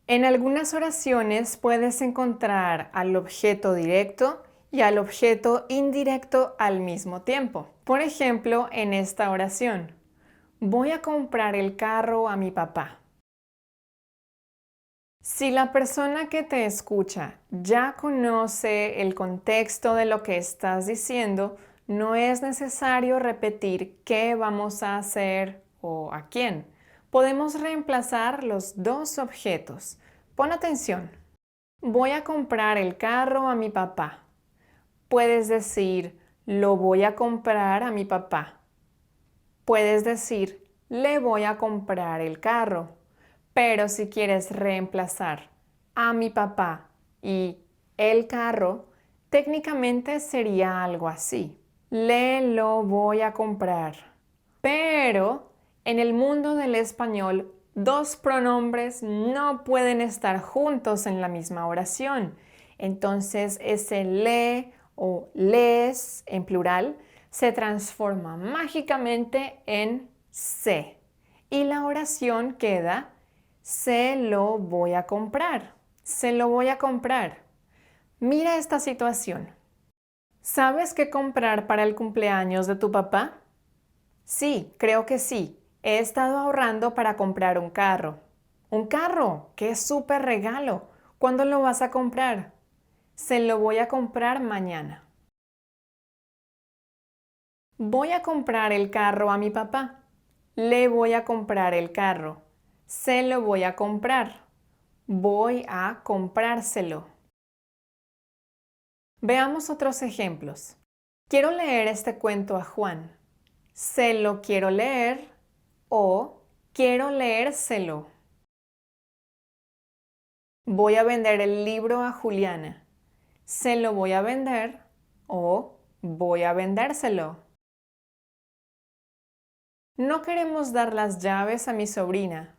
En algunas oraciones puedes encontrar al objeto directo y al objeto indirecto al mismo tiempo. Por ejemplo, en esta oración, voy a comprar el carro a mi papá. Si la persona que te escucha ya conoce el contexto de lo que estás diciendo, no es necesario repetir qué vamos a hacer o a quién. Podemos reemplazar los dos objetos. Pon atención. Voy a comprar el carro a mi papá. Puedes decir, lo voy a comprar a mi papá. Puedes decir, le voy a comprar el carro. Pero si quieres reemplazar a mi papá y el carro, técnicamente sería algo así. Le lo voy a comprar. Pero en el mundo del español, dos pronombres no pueden estar juntos en la misma oración. Entonces ese le o les en plural se transforma mágicamente en se. Y la oración queda se lo voy a comprar. Se lo voy a comprar. Mira esta situación. ¿Sabes qué comprar para el cumpleaños de tu papá? Sí, creo que sí. He estado ahorrando para comprar un carro. ¡Un carro! ¡Qué súper regalo! ¿Cuándo lo vas a comprar? Se lo voy a comprar mañana. Voy a comprar el carro a mi papá. Le voy a comprar el carro. Se lo voy a comprar. Voy a comprárselo. Veamos otros ejemplos. Quiero leer este cuento a Juan. Se lo quiero leer o quiero leérselo. Voy a vender el libro a Juliana. Se lo voy a vender o voy a vendérselo. No queremos dar las llaves a mi sobrina.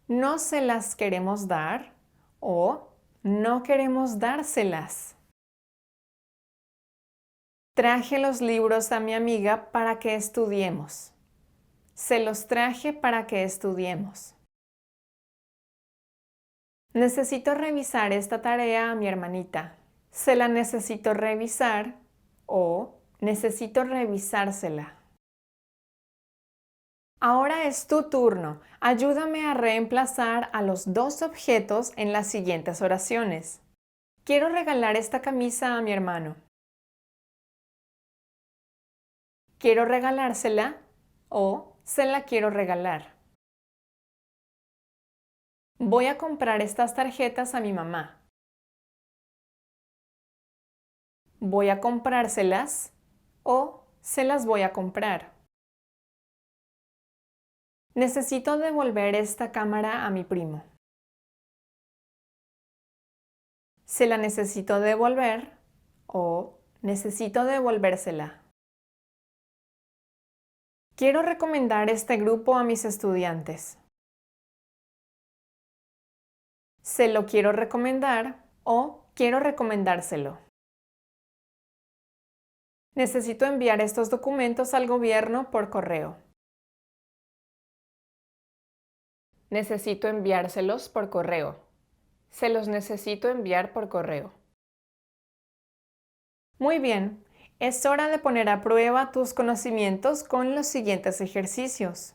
No se las queremos dar o no queremos dárselas. Traje los libros a mi amiga para que estudiemos. Se los traje para que estudiemos. Necesito revisar esta tarea a mi hermanita. Se la necesito revisar o necesito revisársela. Ahora es tu turno. Ayúdame a reemplazar a los dos objetos en las siguientes oraciones. Quiero regalar esta camisa a mi hermano. Quiero regalársela o se la quiero regalar. Voy a comprar estas tarjetas a mi mamá. Voy a comprárselas o se las voy a comprar. Necesito devolver esta cámara a mi primo. Se la necesito devolver o necesito devolvérsela. Quiero recomendar este grupo a mis estudiantes. Se lo quiero recomendar o quiero recomendárselo. Necesito enviar estos documentos al gobierno por correo. Necesito enviárselos por correo. Se los necesito enviar por correo. Muy bien, es hora de poner a prueba tus conocimientos con los siguientes ejercicios.